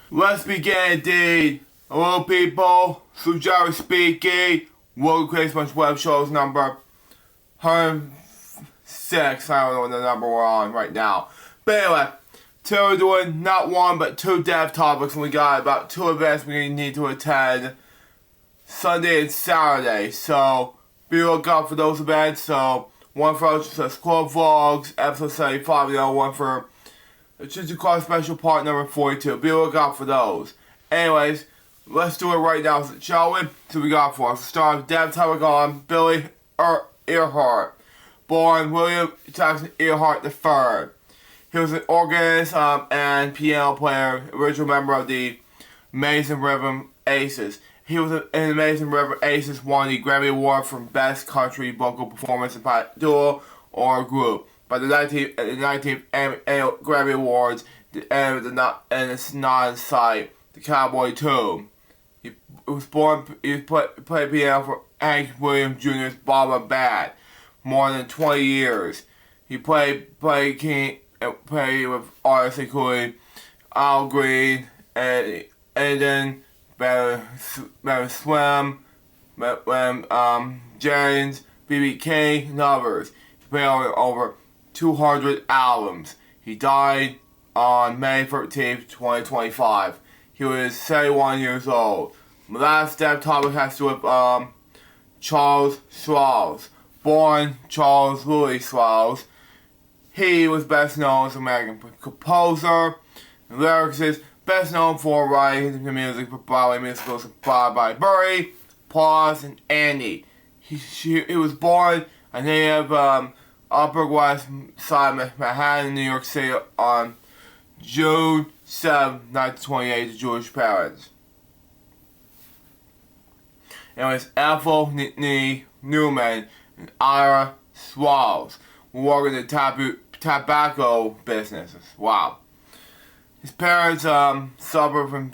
Let's begin indeed. Hello people, Jerry speaking. Welcome to TheCrazyBunch's web shows number 106. I don't know what the number we're on right now. But anyway, today we're doing not one but two dev topics, and we got about two events we need to attend Sunday and Saturday. So be looking out for those events. So one for us Club Vlogs, episode 75, the other one for Choose Your Car Special Part number 42. Be looking out for those. Anyways, let's do it right now, shall we? So we got for us. Start with dev topic on Billy Earhart. Born William Jackson Earhart III. He was an organist and piano player, original member of the Amazing Rhythm Aces. He was in Amazing Rhythm Aces, won the Grammy Award for Best Country Vocal Performance in Duo or Group by the 19th Annual Grammy Awards, and it's not in sight, the Cowboy Tune. He played piano for Hank Williams Jr.'s Bob Bad more than 20 years. He played with artists including Al Green and Eden, Better Slim, James, B.B. King, and others. He played over 200 albums. He died on May 13th, 2025. He was 71 years old. My last dev topic has to do with Charles Schwaz. Born Charles Louis Schwaz. He was best known as an American composer and lyricist, best known for writing the music for Broadway musicals Bye Birdie, Pause, and Annie. He was born a native Upper West Side of Manhattan, New York City on June 7, 1928 to Jewish parents. Anyways, Ethel Newman and Ira Schwaz were working in the tobacco businesses. Wow. His parents suffered from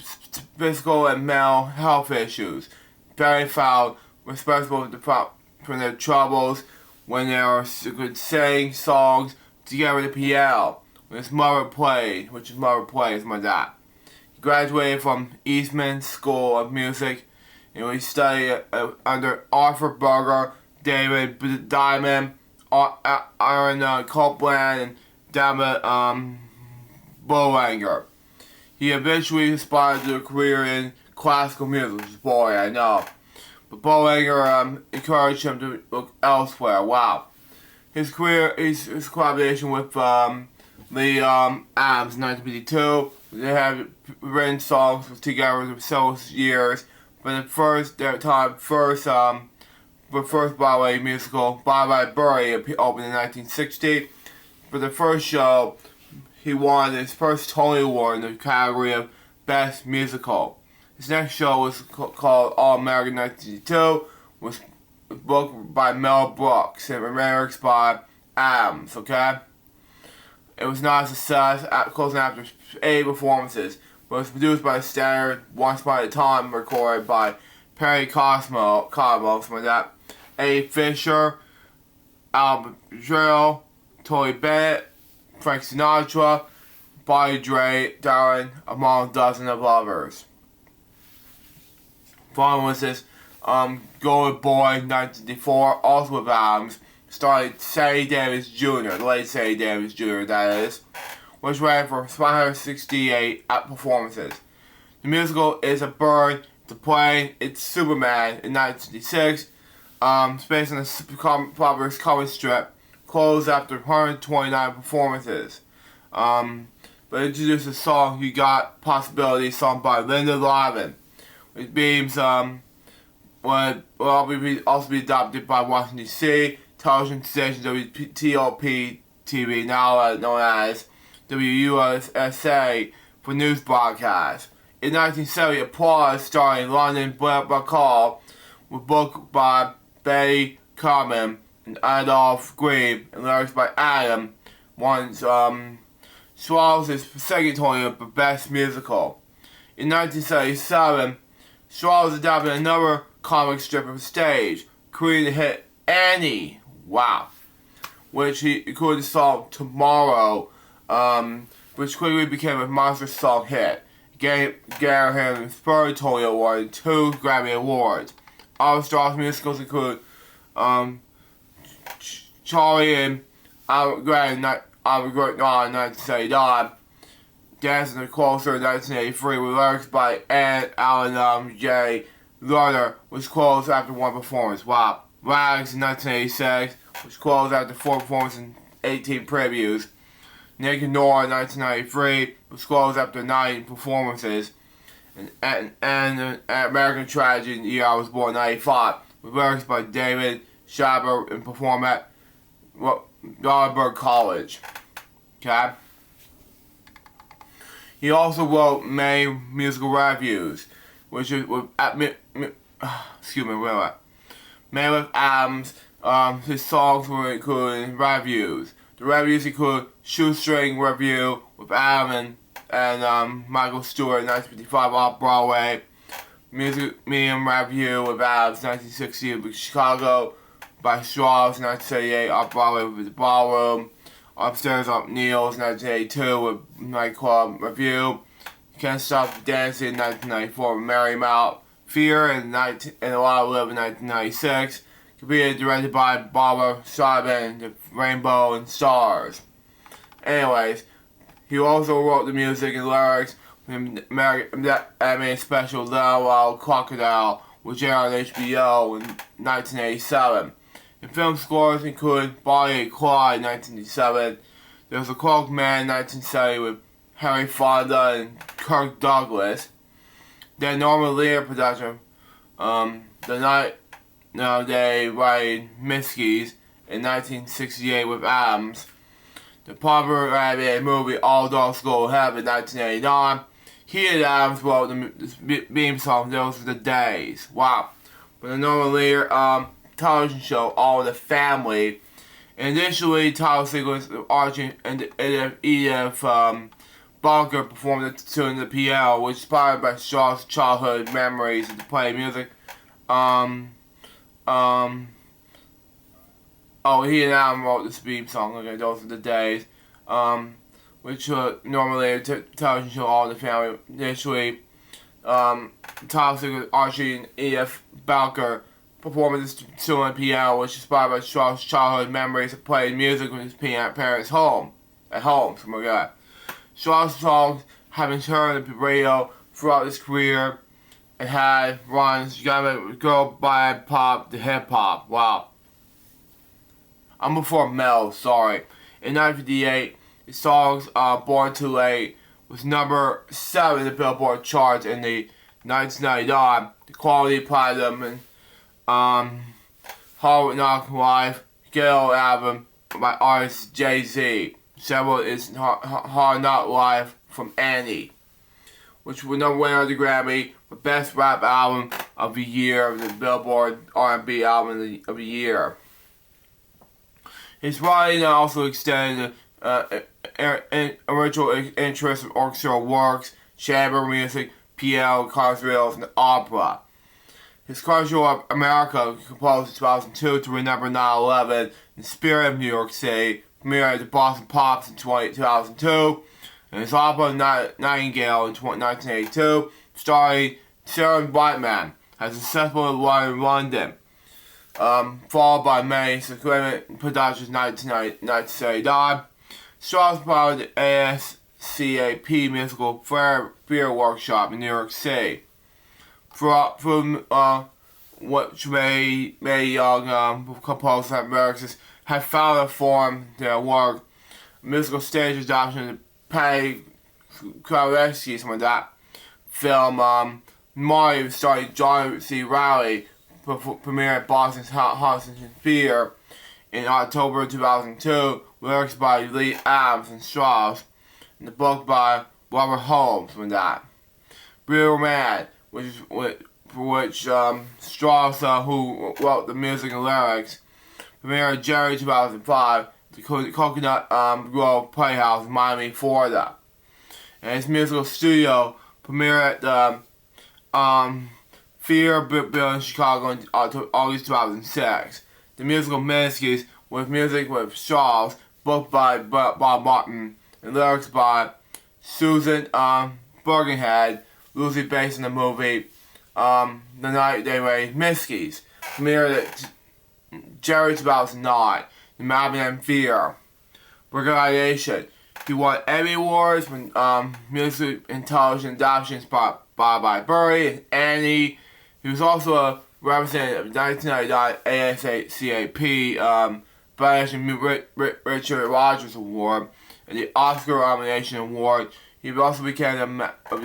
physical and mental health issues. Parents found responsible for their troubles when they could sing songs together with the piano. When his mother played, my dad. He graduated from Eastman School of Music, and he studied under Arthur Berger, David Diamond, Aaron Copeland, and David Boulanger. He eventually aspired to a career in classical music, which is boring, I know. But Boulanger encouraged him to look elsewhere. Wow. His collaboration with Lee Adams in 1952. They have written songs together for several years. But the first Broadway musical, Bye Birdie, opened in 1960. For the first show, he won his first Tony Award in the category of Best Musical. His next show was called All American 1962, was booked by Mel Brooks and lyrics by Adams, okay? It was not a success, closing after 8 performances, but it was produced by Standard, Once Upon a Time, recorded by Perry Cosmo, something like that, A. Fisher, Albert Drill, Tony Bennett, Frank Sinatra, Bonnie Dre, Darren, among a dozen of others. Following was this Golden Boy 1954, also with Adams, starring Sammy Davis Jr., the late Sammy Davis Jr., that is, which ran for 568 performances. The musical is a bird to play. It's Superman in 1966. It's based on the popular comic strip, closed after 129 performances. But introduced a song, You Got Possibility, sung by Linda Lavin, which beams will also be adopted by Washington D.C. television station WTOP TV, now known as WUSA, for news broadcasts. In 1970, Applause, starring London Bacall, was booked by Betty Carmen and Adolph Green, and lyrics by Adam, won Schwaz's second Tony for Best Musical. In 1977, Schwaz adapted another comic strip of stage, creating the hit Annie, wow, which he included the song Tomorrow, which quickly became a monster song hit. gave him the Spurtory Award and 2 Grammy Awards. Other stars musicals include Charlie and Albert Gray in 1979, Dancing Closer in 1983 with lyrics by Alan J. Lerner, was closed after 1 performance. Wow. Rags in 1986 was closed after 4 performances and 18 previews. Naked Nora in 1993 was closed after 9 performances. And American Tragedy in the year I was born, 1995, with lyrics by David Schaber and performed at Goldberg College. Okay? He also wrote many musical reviews, which is with many with albums. His songs were included in reviews. The reviews include Shoestring Review with Adam and Michael Stewart in 1955 off Broadway, Music Medium Review with Adams 1960 with Chicago by Strauss 1978 off Broadway with The Ballroom, Upstairs Up Neal's 1982 with Nightclub Review, Can't Stop Dancing in 1994 with Mary Mount, Fear and A Lot of Love in 1996, competed directed by Barbara Schreiber, The Rainbow and Stars. Anyways, he also wrote the music and lyrics from the American special Little Wild Crocodile, which aired on HBO in 1987. And film scores include Bonnie and Clyde in 1987, There Was a Cloak Man in 1970 with Henry Fonda and Kirk Douglas. Then Norman Lear production, The Night They Ride Miskies in 1968 with Adams. The popular animated movie All Dogs Go to Heaven in 1989. He and Adams wrote the theme song Those Were the Days. Wow. But the Norman Lear television show All in the Family. Initially, title sequence of Archie and Edith Bunker performed the tune in the piano, which is inspired by Shaw's childhood memories of the play music. He and Adam wrote this theme song, okay, Those Are the Days, which normally a television show All in the Family. Initially, title sequence Archie and Edith Bunker performing this tune on the piano, which is inspired by Shaw's childhood memories of playing music with his parents' at home, something like that. Shaw's songs have been heard on the radio throughout his career and had runs Girl Band Pop to Hip Hop. Wow. I'm before Mel, sorry. In 1958, his songs Born Too Late was number 7 in the Billboard charts in the 1999. The Quality Platinum and Hard Knock Life Ghetto album by artist Jay-Z. Several is Hard Knock Life from Annie, which was number 1 on the Grammy for Best Rap Album of the Year of the Billboard R&B Album of the Year. His writing also extended original interest in orchestral works, chamber music, piano, cowrills, and opera. His Culture of America, composed in 2002 to remember 9/11 in Spirit of New York City, premiered at the Boston Pops in 2002, and his opera Nightingale in 1982, starring Sarah Brightman, has successfully run in London, followed by many subsequent productions in 1979. Strauss founded the ASCAP musical Fear Workshop in New York City. From which many young composers and lyrics have found a form their work. Musical stage adoption of Patty Kowalski, some of that film. Mario starring John C. Reilly, premiered at Boston's Hudson Theater in October 2002. Lyrics by Lee Adams and Strauss, and the book by Robert Holmes, from that. Real Man, which Strauss, who wrote the music and lyrics, premiered in January 2005 at the Coconut Grove Playhouse in Miami, Florida. And his musical studio premiered at Fear Bill in Chicago in August 2006. The musical Miskies, with music with Strauss, book by Bob Martin, and lyrics by Susan Bergenhead, loosely based on the movie The Night They Raised Miskies, premiered at Jerry 2009, The Madman and Fear. Recognition. He won Emmy Awards for music and television adaptations by Burry and Annie. He was also a representative of the 1999 ASCAP British Richard Rogers Award and the Oscar Nomination Award. He also became a member of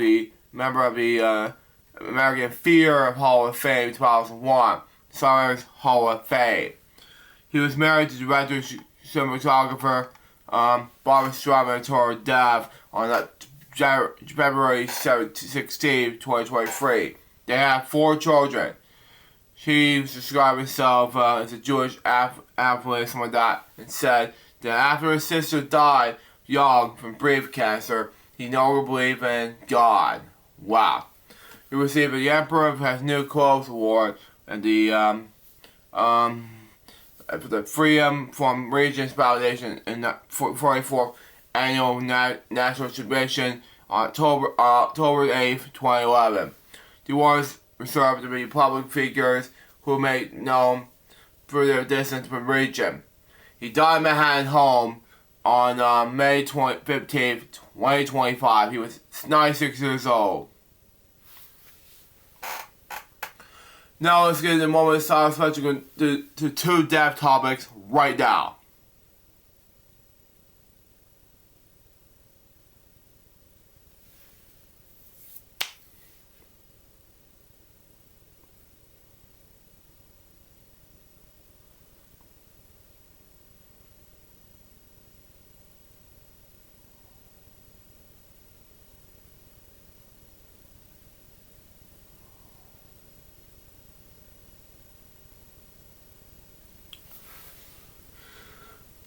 the American Theater Hall of Fame in 2001, Summer's Hall of Fame. He was married to director cinematographer Barbara Streisand until her death on February 16, 2023. They have 4 children. He described himself as a Jewish athlete, something like that, and said that after his sister died young from breast cancer, he no longer believed in God. Wow. He received the Emperor of His New Clothes Award and the Freedom from Regions Foundation in the 44th Annual National Exhibition on October 8, 2011. The awards reserved to be public figures who make known for their distance from region. He died in Manhattan home on May 15, 2025. He was 96 years old. Now let's get into a moment of silence special to 2 death topics right now.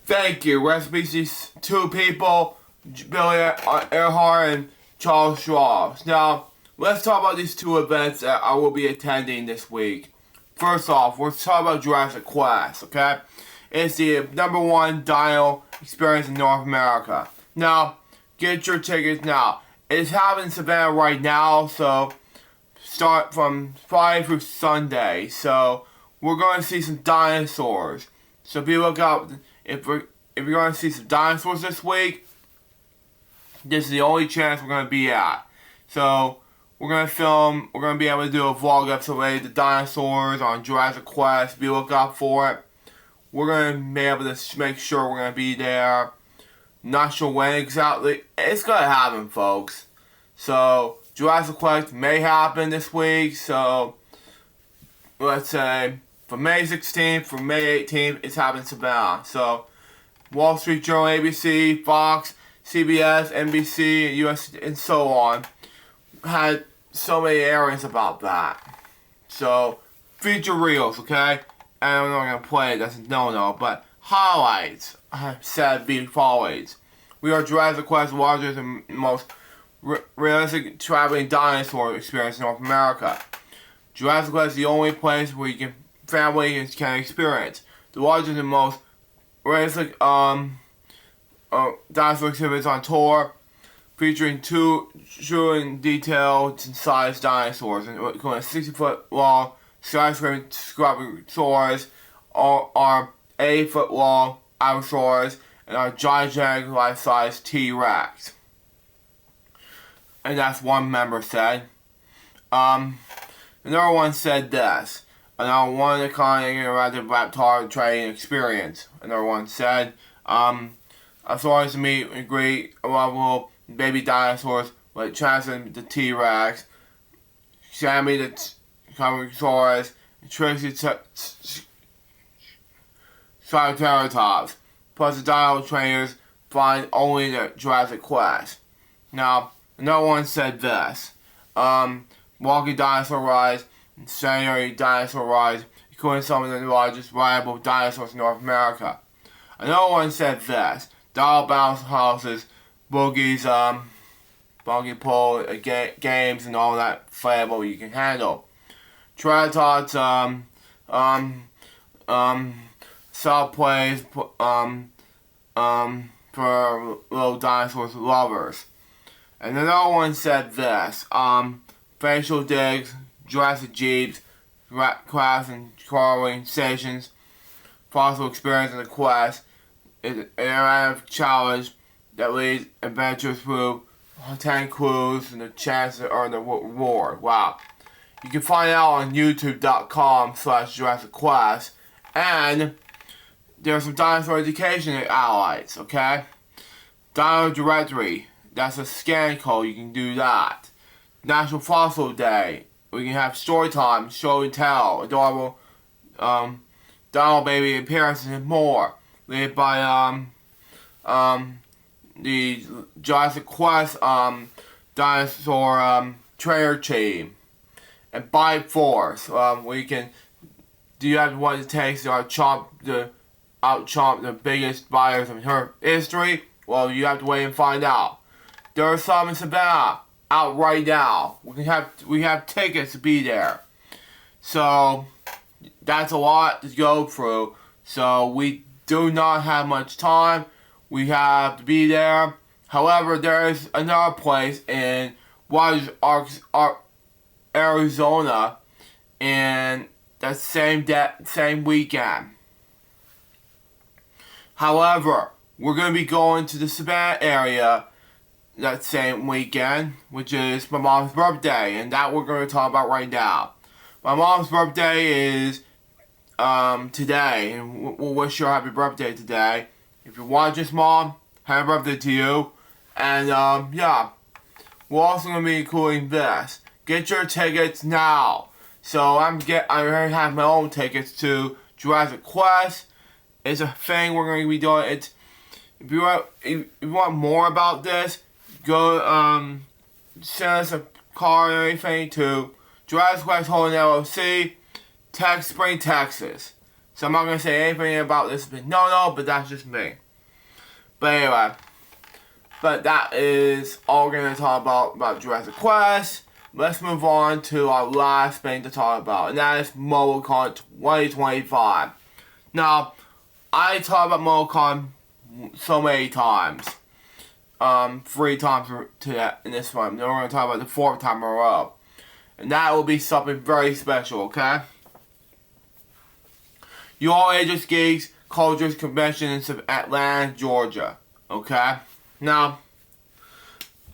Thank you. Rest in peace, these 2 people, Billy Earhart and Charles Schwab. Now, let's talk about these 2 events that I will be attending this week. First off, let's talk about Jurassic Quest, okay? It's the #1 dino experience in North America. Now, get your tickets now. It's happening in Savannah right now, so start from Friday through Sunday. So, we're going to see some dinosaurs. So be look out. If you're going to see some dinosaurs this week, this is the only chance we're going to be at. So, we're going to be able to do a vlog episode related to dinosaurs on Jurassic Quest. Be look out for it. We're going to be able to make sure we're going to be there. Not sure when exactly. It's going to happen, folks. So, Jurassic Quest may happen this week. So, let's say from May 16th through May 18th, it's happening in Savannah. So, Wall Street Journal, ABC, Fox, CBS, NBC, US, and so on had so many areas about that. So, feature reels, okay? And I'm not going to play it, that's a no-no, but highlights, said be follows. We are Jurassic Quest's largest and most realistic traveling dinosaur experience in North America. Jurassic Quest is the only place where families can experience the largest and most realistic dinosaur exhibits on tour, featuring 2 true and detailed and sized dinosaurs, including a 60-foot long skyscraping Scorpiosaurus, our 8-foot long Allosaurus, and our gigantic life-size T-Rex. And that's one member said. Another one said this. Another one of the kind of interactive reptile training experience. Another one said, as long as meet and greet level baby dinosaurs like Chancellor the T-Rex, Sammy the Carnosaurus, and Tracy Triceratops. Plus the dino trainers find only the Jurassic Quest. Now, another one said this. Walking dinosaur rides and stationary dinosaur rides, including some of the largest rideable dinosaurs in North America. Another one said this. Dial bounce houses, boogies, buggy pole, games, and all that flavor you can handle. Triceratops, soft plays, for little dinosaurs lovers. And another one said this, facial digs, Jurassic Jeeps, crafts and crawling stations, fossil experience in the quest, is an interactive challenge that leads adventurers through 10 clues and the chance to earn the reward. Wow. You can find out on youtube.com/Jurassic Quest, and there's some dinosaur education highlights, okay? Dino Directory, that's a scan code, you can do that. National Fossil Day, we can have story time, show and tell, adorable Dino baby appearances and more. Led by the Jurassic Quest dinosaur trainer team. And Bite Force, we can do you have what it takes to out-chomp the biggest buyers in her history? Well, you have to wait and find out. There are some in Savannah out right now. We have tickets to be there. So that's a lot to go through. So we do not have much time. We have to be there. However, there is another place in Arizona, and that same weekend. However, we're going to be going to the Savannah area that same weekend, which is my mom's birthday, and that we're going to talk about right now. My mom's birthday is today, and we'll wish her happy birthday today. If you want this, Mom, happy birthday to you. And yeah, we're also going to be including this. Get your tickets now. So I already have my own tickets to Jurassic Quest. It's a thing we're going to be doing. If you want more about this, go send us a card or anything to Jurassic Quest Holding LLC, Tech Spring, Texas. So I'm not going to say anything about this, but but that's just me. But anyway, that is all we're going to talk about Jurassic Quest. Let's move on to our last thing to talk about, and that is MobileCon 2025. Now, I talk about MobileCon so many times. 3 times in this one. Then we're going to talk about the 4th time in a row. And that will be something very special, okay? You All Ages Geeks Cultures Convention in Atlanta, Georgia. Okay? Now,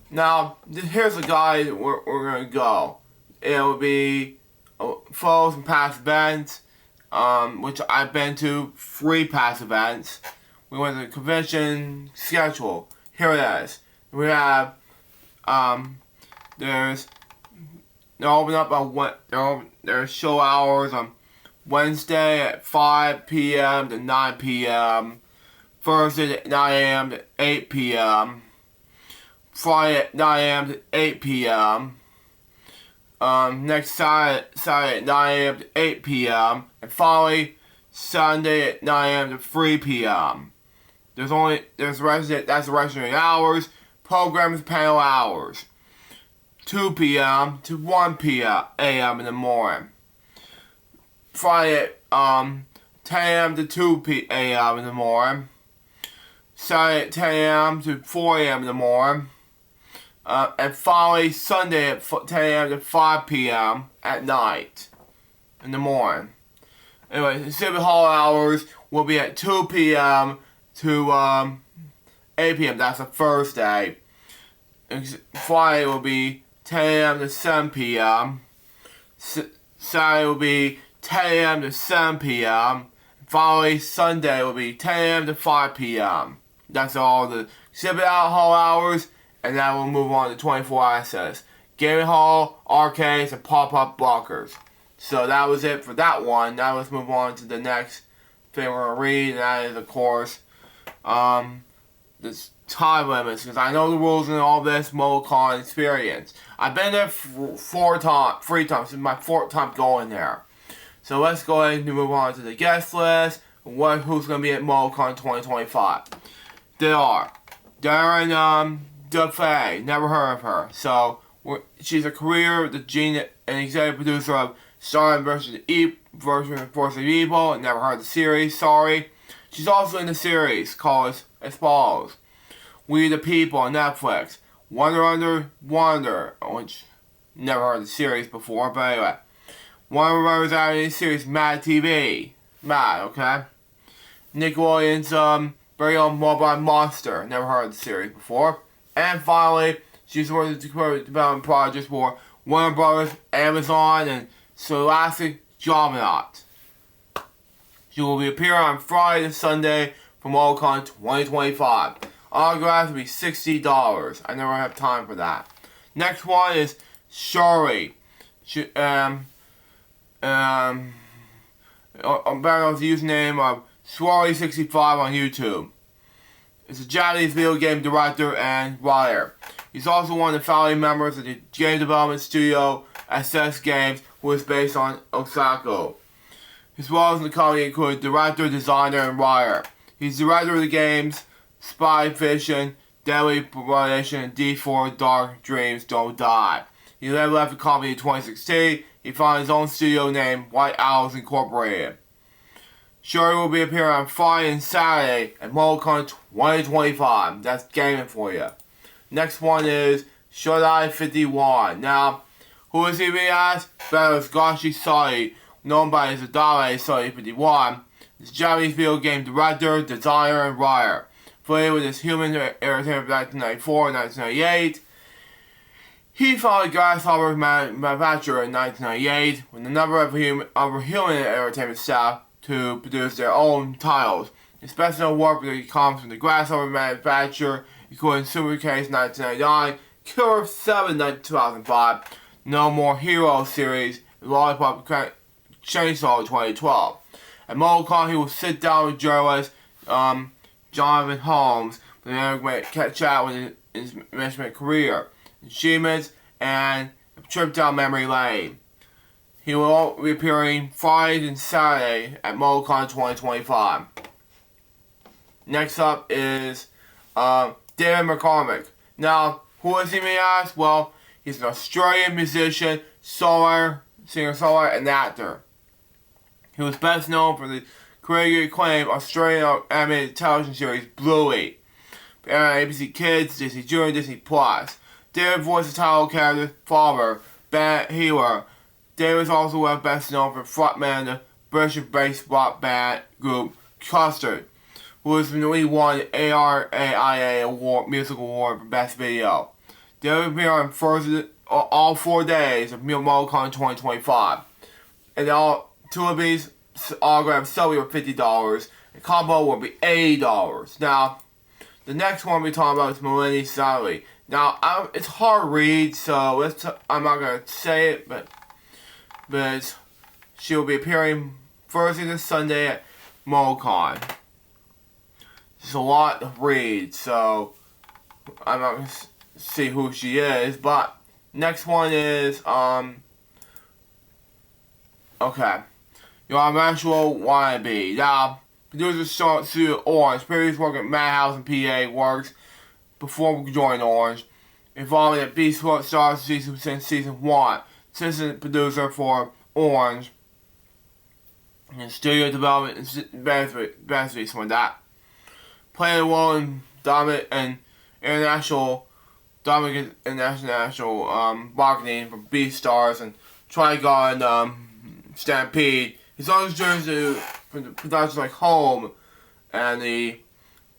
here's a guide we're going to go. It will be photos from past events, which I've been to 3 past events. We went to the convention schedule. Here it is. We have, they're open up on there's show hours on Wednesday at 5 p.m. to 9 p.m. Thursday at 9 a.m. to 8 p.m. Friday at 9 a.m. to 8 p.m. Next Saturday at 9 a.m. to 8 p.m. And finally, Sunday at 9 a.m. to 3 p.m. That's the resident hours. Programs panel hours. 2 p.m. to 1 a.m. in the morning. Friday at 10 a.m. to 2 a.m. in the morning. Saturday at 10 a.m. to 4 a.m. in the morning. And finally, Sunday at 10 a.m. to 5 p.m. at night in the morning. Anyway, the exhibit hall hours will be at 2 p.m. to 8 p.m. That's a Thursday. Friday will be 10 a.m. to 7 p.m. Saturday will be 10 a.m. to 7 p.m. Finally, Sunday will be 10 a.m. to 5 p.m. That's all the exhibit hall hours, and then we'll move on to 24 access. Gaming hall, arcades, and pop-up blockers. So that was it for that one. Now let's move on to the next thing we're going to read, and that is, of course, this time limits, because I know the rules and all this MobileCon experience. I've been there 3 times. This is my 4th time going there. So let's go ahead and move on to the guest list. Who's going to be at MobileCon 2025? They are Darren Duffy, never heard of her. So she's a career, the gene, and executive producer of Star versus Force of Evil. Never heard of the series, sorry. She's also in the series called as follows: We the People on Netflix, Wonder Under Wonder, which never heard of the series before, but anyway. Warner Brothers animated series Mad TV. Mad, okay? Nickelodeon's very own Mobile Monster. Never heard of the series before. And finally, she's working on the development projects for Warner Brothers, Amazon, and Scholastic Juggernaut. She will be appearing on Friday and Sunday for MomoCon 2025. Autographs will be $60. I never have time for that. Next one is Shuri. Better with the username of Shuri65 on YouTube. He's a Japanese video game director and writer. He's also one of the founding members of the game development studio SS Games, who is based on Osaka. His roles in the company include director, designer, and writer. He's director of the games Spy Fiction, Deadly Premonition, and D4 Dark Dreams Don't Die. He then left the company in 2016. He founded his own studio named White Owls Incorporated. Shuri will be appearing on Friday and Saturday at MomoCon 2025. That's gaming for you. Next one is Shodai 51. Now, who is he being asked? Better is Gashi Sari, known by his Adare Sari 51. He's a Japanese video game director, designer, and writer. Affiliated with his Human Entertainment from 1994 and 1998. He founded Grasshopper Manufacturer in 1998 with a number of Human Entertainment staff to produce their own titles. His best known work comes from the Grasshopper Manufacturer, including Super Case 1999, Killer 7 2005, No More Heroes series, and Lollipop Chainsaw 2012. At MomoCon, he will sit down with journalist Jonathan Holmes for an chat with his management career, achievements, and a trip down memory lane. He will be appearing Friday and Saturday at MomoCon 2025. Next up is David McCormick. Now, who is he, may ask? Well, he's an Australian musician, singer-songwriter, and actor. He was best known for the critically acclaimed Australian animated television series Bluey, aired on ABC Kids, Disney Junior, Disney Plus. David voiced the title character Father, band healer. David is also best known for frontman of the British-based rock band group Custard, who has recently won the ARAIA Award, Music Award for Best Video. David appeared on all 4 days of MomoCon 2025. And all 2 of these autographs sell for $50. The combo will be $80. Now, the next one we're talking about is Melanie Sally. Now, it's hard to read, so I'm not going to say it, but she'll be appearing Thursday and Sunday at MomoCon. It's a lot to read, so I'm not going to see who she is, but next one is, okay. Your Eventual Wannabe. Now, producer Studio Orange, previous work at Madhouse and PA Works before joining Orange, involved in Beast Stars since season 1. Assistant producer for Orange, and studio development and benefits from that. Played a role in Dominic International marketing for BeatStars and Trigon Stampede. He's always joined from the productions like Home and the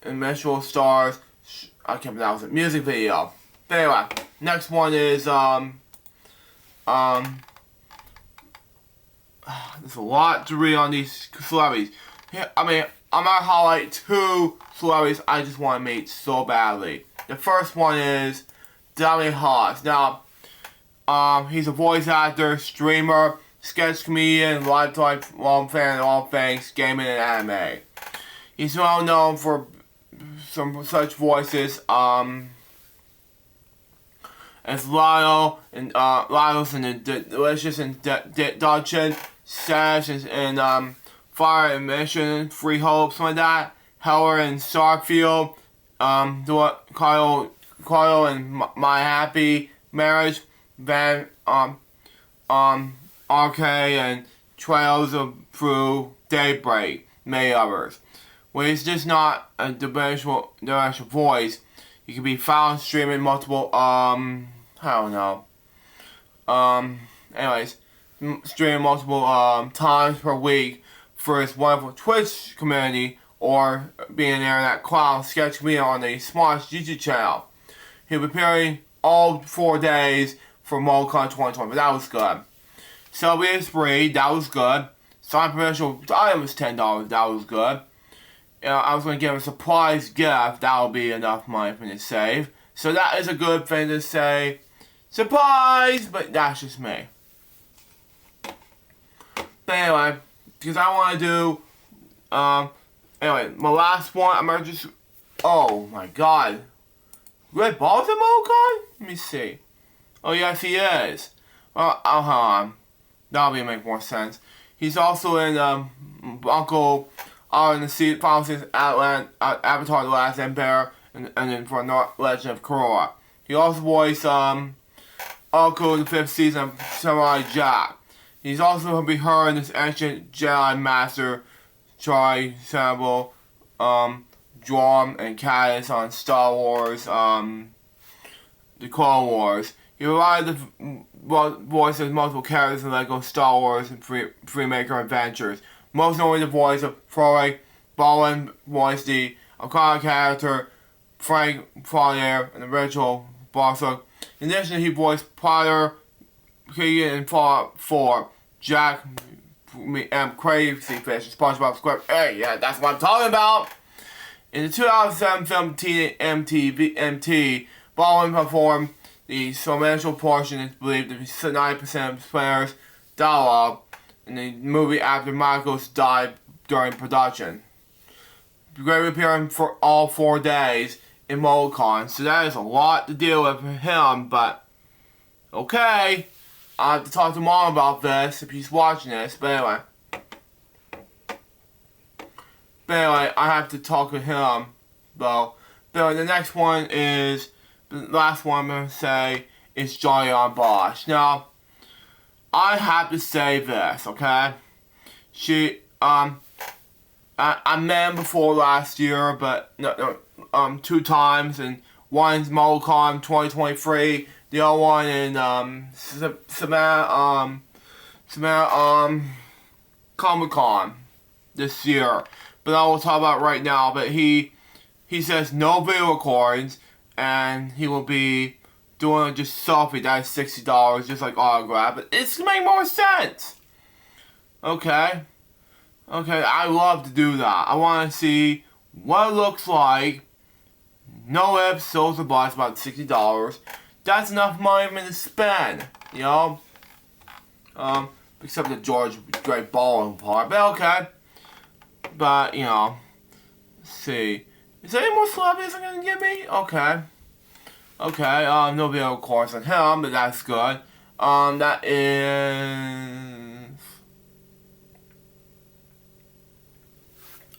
Eventual Stars, I can't pronounce it, music video. But anyway, next one is there's a lot to read on these celebrities. I mean, I'm gonna highlight 2 celebrities I just want to meet so badly. The first one is Dominic Haas. Now, he's a voice actor, streamer, sketch comedian, lifetime fan of all things gaming and anime. He's well known for some such voices as Lyle and Lyle's in the Delicious and Dungeon, Sash and Fire and Mission, Free Hope, something like that. Heller and Starfield, Kyle and My Happy Marriage, Van RK and Trails of Through Daybreak, many others. When he's just not a dimensional voice, He can be found streaming multiple, I don't know. Anyways, streaming multiple, times per week for his wonderful Twitch community, or being an internet clown sketch comedian on the Smart's YouTube channel. He'll be appearing all 4 days for MoldCon 2020, but that was good. Celebrate Spree, that was good. Sign promotional item was $10, that was good. I was going to give him a surprise gift, that will be enough money for me to save. So that is a good thing to say. Surprise! But that's just me. But anyway, because I want to do, anyway, my last one, I'm going to just, oh my god. Red Ball's in MoldCon? Let me see. Oh yes, he is. Well, hold on. That'll make more sense. He's also in, Uncle, in the final season, Avatar: The Last Empire, and then for Legend of Korra. He also voiced, Uncle in the 5th season of Samurai Jack. He's also going to be heard in this ancient Jedi Master, Charlie Sample, Drum, and Caddis on Star Wars, The Clone Wars. He provided the voice of multiple characters in LEGO Star Wars and Freemaker Adventures. Most notably the voice of Troy Bowen voiced the iconic character Frank Flair in the original Barsook. In addition, he voiced Potter, Keegan, and Fallout 4, Jack, Crazy Fish, and SpongeBob SquarePants. Hey, yeah, that's what I'm talking about! In the 2007 film MT, Bowen performed the substantial portion is believed to be 90% of the players' dialogue in the movie after Michaels died during production. The great appearing for all 4 days in MoldCon, so that is a lot to deal with for him, but okay. I have to talk to Mom about this if he's watching this, but anyway. I have to talk to him, though. But the next one is, the last one I'm going to say is Johnny on Bosch. Now, I have to say this, okay? I met him before last year, but, 2 times, and one's MoldCon 2023, the other one in, Savannah, Comic-Con this year. But I will talk about it right now, but he says no video recordings, and he will be doing just selfie, that's $60, just like autograph, but it's gonna make more sense. Okay, I love to do that. I want to see what it looks like. No episodes, but it's about $60. That's enough money for me to spend, you know? Except the George Great Ballin' part, but okay. But, you know, let's see. Is there any more celebrities I'm gonna give me? Okay, no video course on him, but that's good. That is...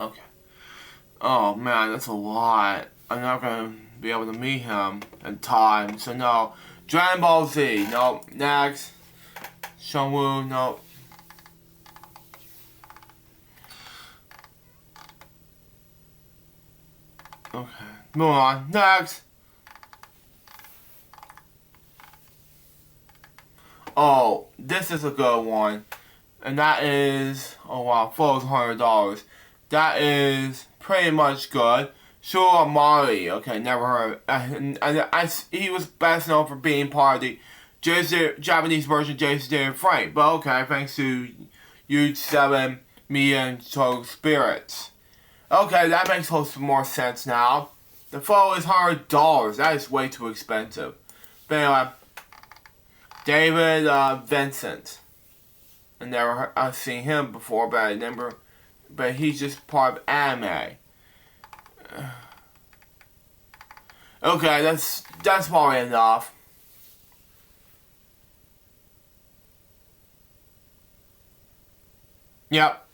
Okay. Oh man, that's a lot. I'm not gonna be able to meet him in time, so no. Dragon Ball Z, nope. Next. Shunwoo, nope. Okay, move on. Next. Oh, this is a good one. And that is, oh wow, $400. That is pretty much good. Sure, Mari, okay, never heard. He was best known for being part of the Japanese version of Jason J. Frank, but okay, thanks to Huge 7 Media and Total Spirits. Okay, that makes more sense now. The photo is $100. That is way too expensive. But anyway, David Vincent. I've seen him before, but he's just part of anime. Okay, that's probably enough. Yep.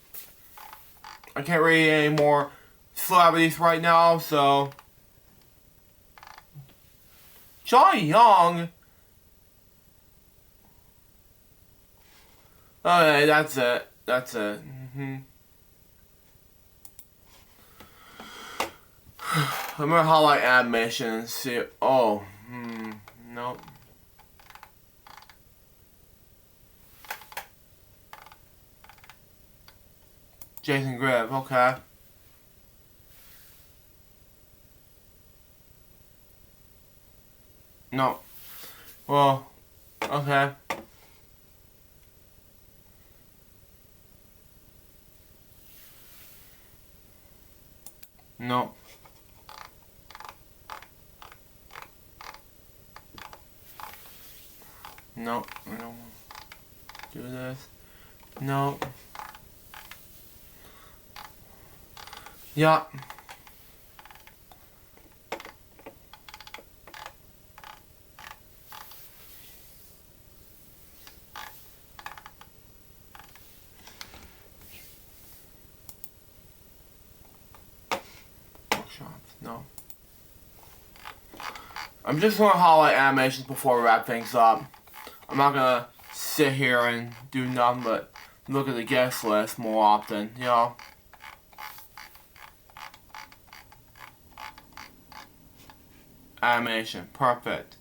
I can't read any more celebrities right now, so... Johnny Young? Okay, that's it. Mm-hmm. I'm gonna highlight animation and see. Oh, nope. Jason Gribb, okay. No. Well, okay. No. No, I don't want to do this. No. Yeah. No. I'm just gonna highlight animations before we wrap things up. I'm not gonna sit here and do nothing but look at the guest list more often, you know. Animation, perfect.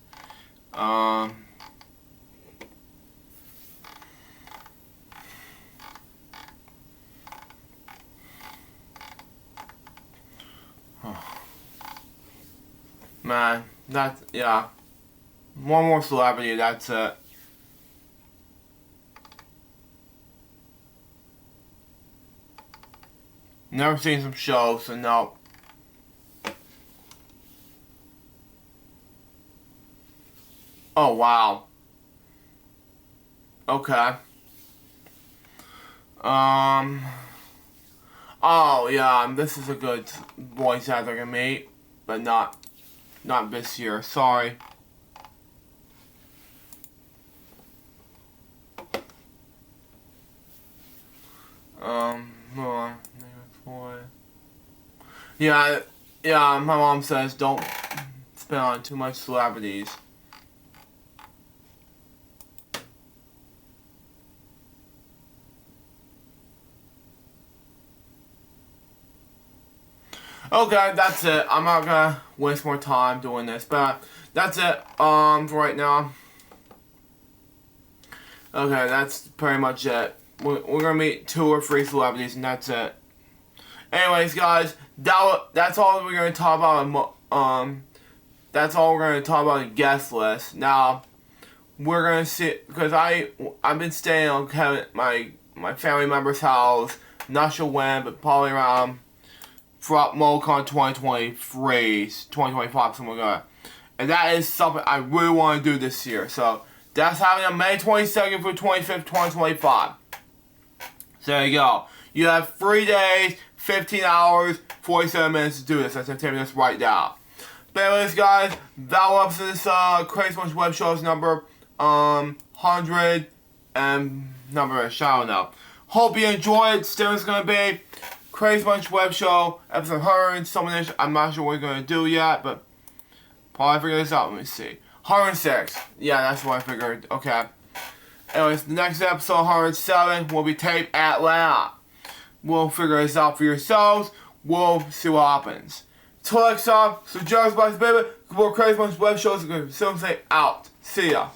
Man, that's, yeah. One more celebrity, that's it. Never seen some shows, so no. Oh, wow. Okay. Oh, yeah, this is a good voice actor to meet, but not this year, sorry. Hold on. Yeah, my mom says don't spend on too much celebrities. Okay, that's it. I'm not gonna waste more time doing this, but that's it, for right now. Okay, that's pretty much it. We're gonna meet 2 or 3 celebrities, and that's it. Anyways, guys, that's all we're gonna talk about. That's all we're gonna talk about in guest list. Now, we're gonna see, because I've been staying on my family member's house. Not sure when, but probably around throughout MoCon 2023, 2025, something like that. And that is something I really want to do this year. So that's happening on May 22nd through 25th, 2025. So there you go. You have 3 days, 15 hours, 47 minutes to do this. I'm taping this right now. But anyways, guys, that was this Crazy Bunch Web Show's number 100 and number, I don't know. Hope you enjoyed. Still, it's gonna be Crazy Bunch Web Show episode 100 and something. I'm not sure what we're gonna do yet, but probably figure this out. Let me see. 106. Yeah, that's what I figured. Okay. Anyways, the next episode, 107, will be taped at Atlanta. We'll figure this out for yourselves. We'll see what happens. Till next time, so Joe's Box Baby, more Crazy Bunch Web Shows are going to say out. See ya.